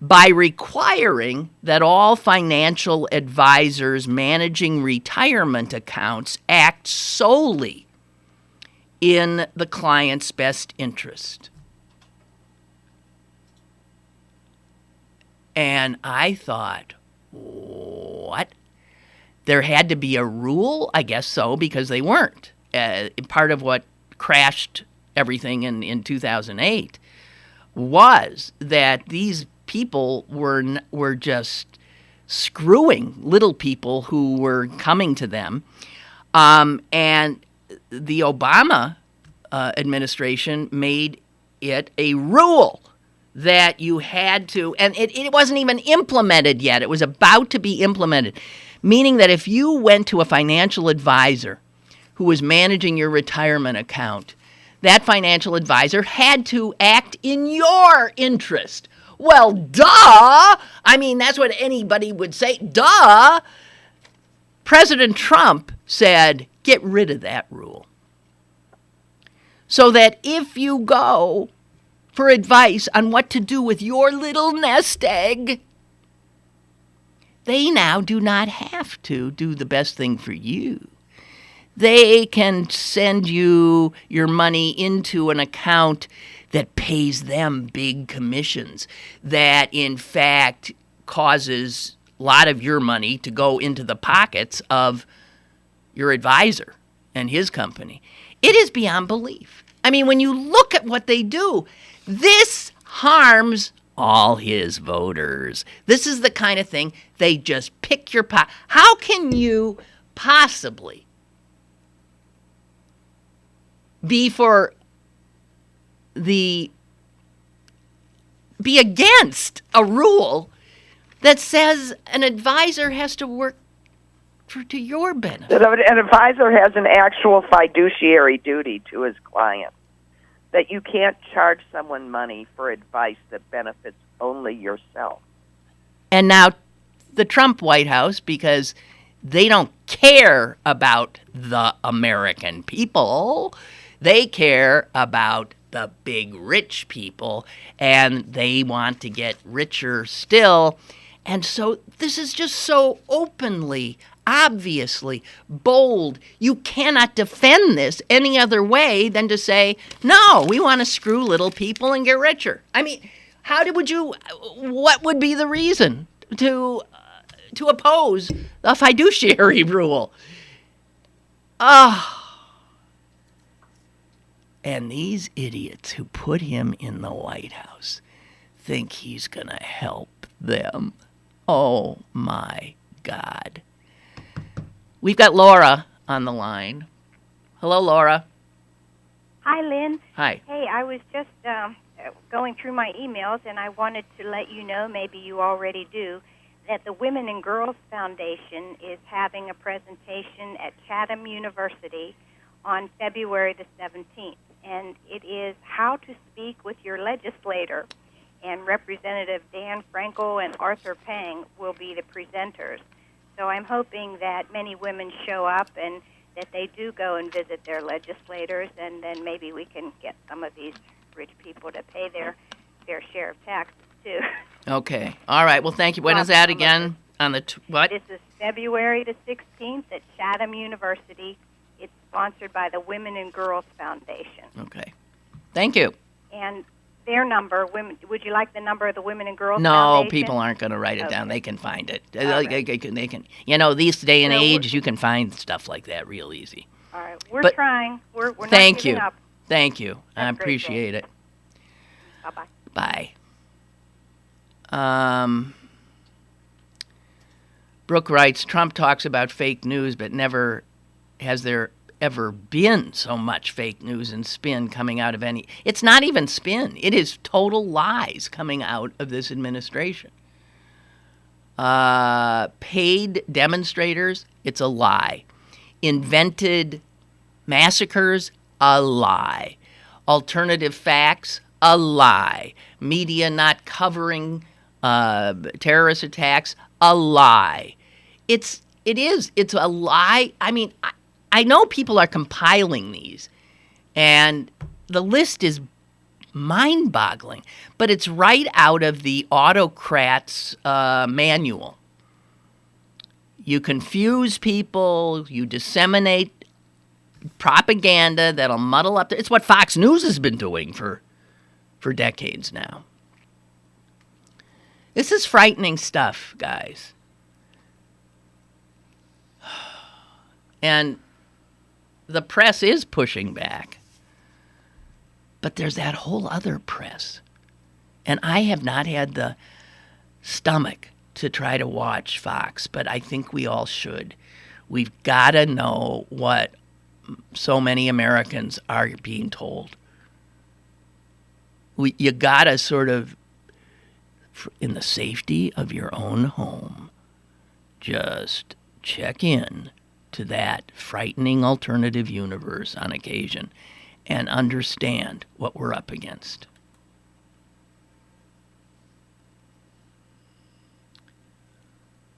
by requiring that all financial advisors managing retirement accounts act solely in the client's best interest. And I thought, what? There had to be a rule? I guess so, because they weren't. Part of what crashed everything in 2008 was that these people were just screwing little people who were coming to them. And the Obama administration made it a rule that you had to, and it wasn't even implemented yet. It was about to be implemented, meaning that if you went to a financial advisor who was managing your retirement account, that financial advisor had to act in your interest. Well, duh! That's what anybody would say. Duh! President Trump said, get rid of that rule. So that if you go for advice on what to do with your little nest egg, they now do not have to do the best thing for you. They can send you your money into an account that pays them big commissions, that in fact causes a lot of your money to go into the pockets of your advisor and his company. It is beyond belief. When you look at what they do, this harms all his voters. This is the kind of thing they just pick your pocket. How can you possibly be against a rule that says an advisor has to work to your benefit? That an advisor has an actual fiduciary duty to his client. That you can't charge someone money for advice that benefits only yourself. And now the Trump White House, because they don't care about the American people, they care about the big rich people, and they want to get richer still. And so this is just so openly obviously bold. You cannot defend this any other way than to say, no, we want to screw little people and get richer. I mean, what would be the reason to oppose the fiduciary rule? And these idiots who put him in the White House think he's going to help them. Oh, my God. We've got Laura on the line. Hello, Laura. Hi, Lynn. Hi. Hey, I was just going through my emails, and I wanted to let you know, maybe you already do, that the Women and Girls Foundation is having a presentation at Chatham University on February the 17th. And it is How to Speak with Your Legislator. And Representative Dan Frankel and Arthur Pang will be the presenters. So I'm hoping that many women show up and that they do go and visit their legislators, and then maybe we can get some of these rich people to pay their fair share of taxes, too. Okay. All right. Well, thank you. When is that again? On the what? This is February the 16th at Chatham University. It's sponsored by the Women and Girls Foundation. Okay. Thank you. And their number, would you like the number of the Women and Girls No, Foundation? people aren't going to write it down. They can find it. Right. They can. You know, these day and age, you can find stuff like that real easy. All right. We're trying. We're not thank giving you. up. Thank you. I That's appreciate it. Bye-bye. Bye. Brooke writes, Trump talks about fake news, but never has there ever been so much fake news and spin coming out of any. It's not even spin. It is total lies coming out of this administration. Paid demonstrators, it's a lie. Invented massacres, a lie. Alternative facts, a lie. Media not covering terrorist attacks, a lie. It's a lie. I mean, I know people are compiling these, and the list is mind-boggling, but it's right out of the autocrat's manual. You confuse people, you disseminate propaganda that'll muddle up. It's what Fox News has been doing for decades now. This is frightening stuff, guys. And the press is pushing back. But there's that whole other press. And I have not had the stomach to try to watch Fox, but I think we all should. We've got to know what so many Americans are being told. You got to sort of, in the safety of your own home, just check in to that frightening alternative universe on occasion and understand what we're up against.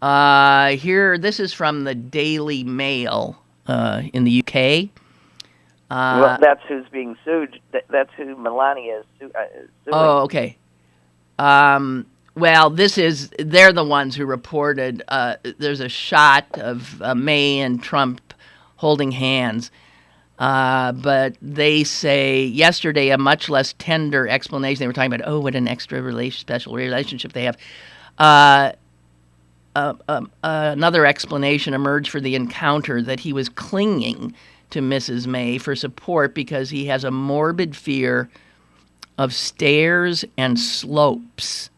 This is from the Daily Mail in the UK. Well, that's who's being sued. That's who Melania is suing. Oh, okay. Well, they're the ones who reported there's a shot of May and Trump holding hands. But they say yesterday a much less tender explanation. They were talking about, what an extra special relationship they have. Another explanation emerged for the encounter, that he was clinging to Mrs. May for support because he has a morbid fear of stairs and slopes.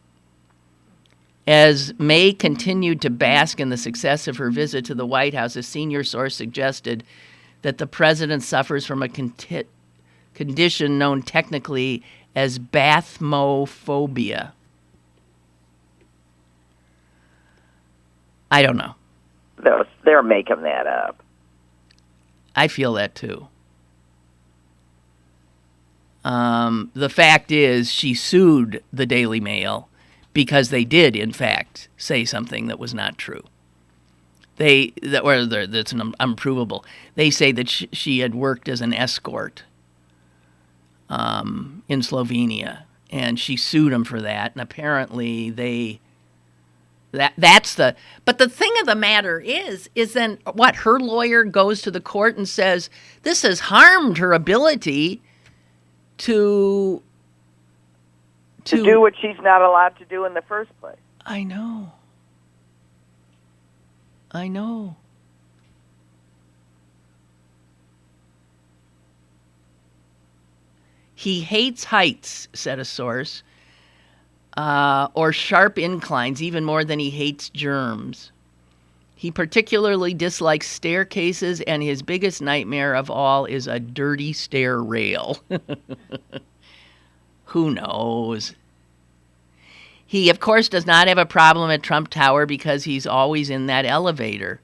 As May continued to bask in the success of her visit to the White House, a senior source suggested that the president suffers from a condition known technically as bathmophobia. I don't know. They're making that up. I feel that too. The fact is, she sued the Daily Mail because they did, in fact, say something that was not true. That's unprovable. They say that she had worked as an escort in Slovenia, and she sued him for that. And apparently, they But the thing of the matter is then what? Her lawyer goes to the court and says this has harmed her ability to do what she's not allowed to do in the first place. I know. He hates heights, said a source, or sharp inclines, even more than he hates germs. He particularly dislikes staircases, and his biggest nightmare of all is a dirty stair rail. Who knows? He, of course, does not have a problem at Trump Tower because he's always in that elevator.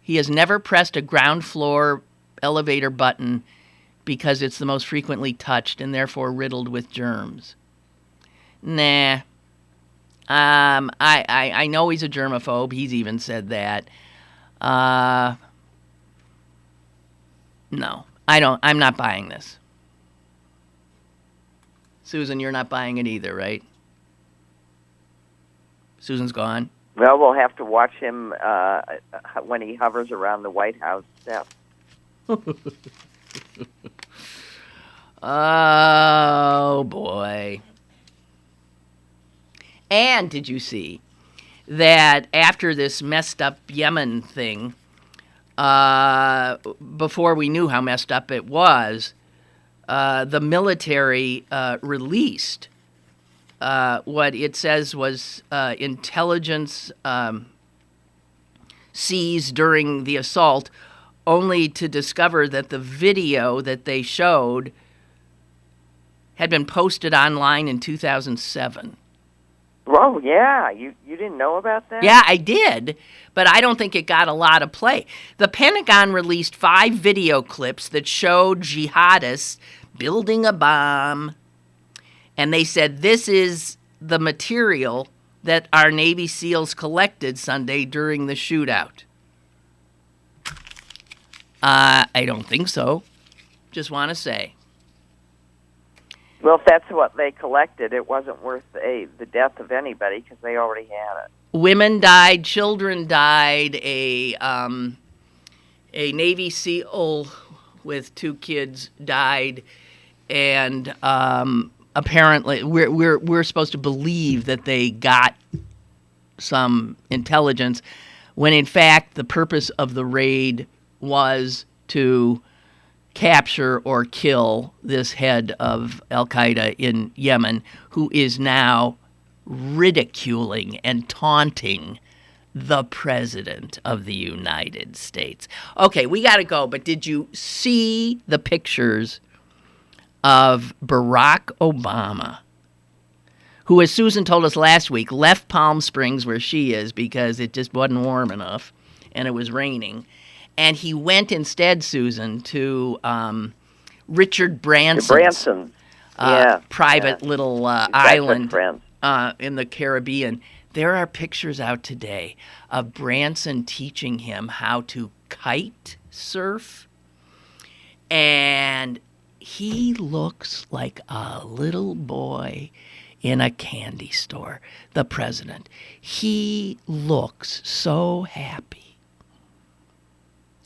He has never pressed a ground floor elevator button because it's the most frequently touched and therefore riddled with germs. Nah. I know he's a germaphobe. He's even said that. No, I'm not buying this. Susan, you're not buying it either, right? Susan's gone. Well, we'll have to watch him when he hovers around the White House steps. Oh, boy. And did you see that after this messed up Yemen thing, before we knew how messed up it was, the military released what it says was intelligence seized during the assault, only to discover that the video that they showed had been posted online in 2007. Oh, yeah. You didn't know about that? Yeah, I did, but I don't think it got a lot of play. The Pentagon released 5 video clips that showed jihadists building a bomb, and they said this is the material that our Navy SEALs collected Sunday during the shootout. I don't think so. Just want to say. Well, if that's what they collected, it wasn't worth the death of anybody because they already had it. Women died, children died. A Navy SEAL with 2 kids died, and apparently we're supposed to believe that they got some intelligence, when in fact the purpose of the raid was to capture or kill this head of Al-Qaeda in Yemen, who is now ridiculing and taunting the President of the United States. Okay, we got to go, but did you see the pictures of Barack Obama, who, as Susan told us last week, left Palm Springs where she is because it just wasn't warm enough and it was raining. And he went instead, Susan, to Richard Branson's private little island in the Caribbean. There are pictures out today of Branson teaching him how to kite surf. And he looks like a little boy in a candy store, the president. He looks so happy.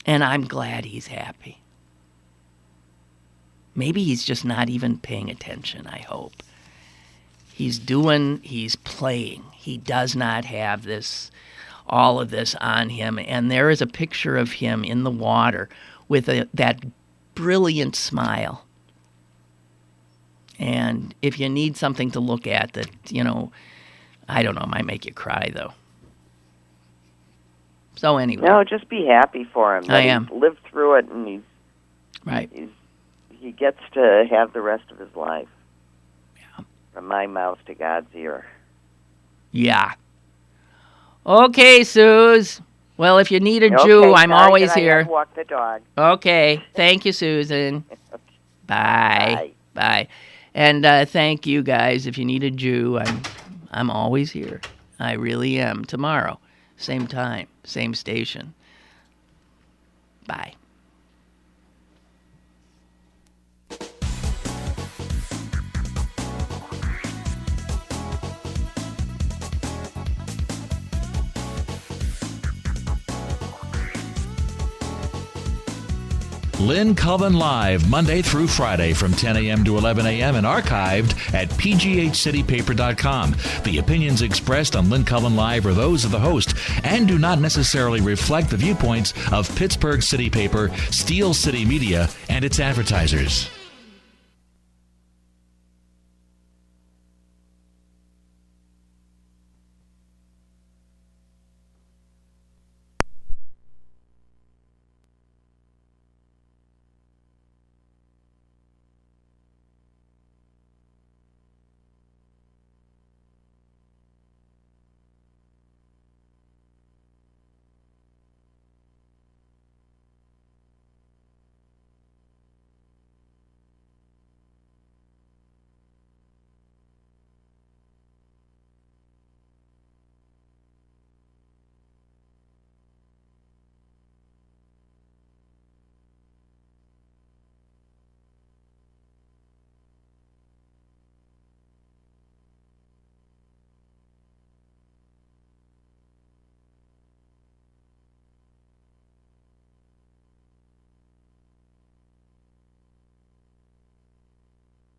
And I'm glad he's happy. Maybe he's just not even paying attention, I hope. He's playing. He does not have all of this on him. And there is a picture of him in the water with that brilliant smile. And if you need something to look at that, I don't know, might make you cry, though. So anyway. No, just be happy for him. I am. He's lived through it, and he gets to have the rest of his life. Yeah. From my mouth to God's ear. Yeah. Okay, Suze. Well, if you need a Jew, I'm always here. Walk the dog. Okay. Thank you, Susan. Bye. Bye. And thank you, guys. If you need a Jew, I'm always here. I really am. Tomorrow. Same time, same station. Bye. Lynn Cullen Live, Monday through Friday from 10 a.m. to 11 a.m. and archived at pghcitypaper.com. The opinions expressed on Lynn Cullen Live are those of the host and do not necessarily reflect the viewpoints of Pittsburgh City Paper, Steel City Media, and its advertisers.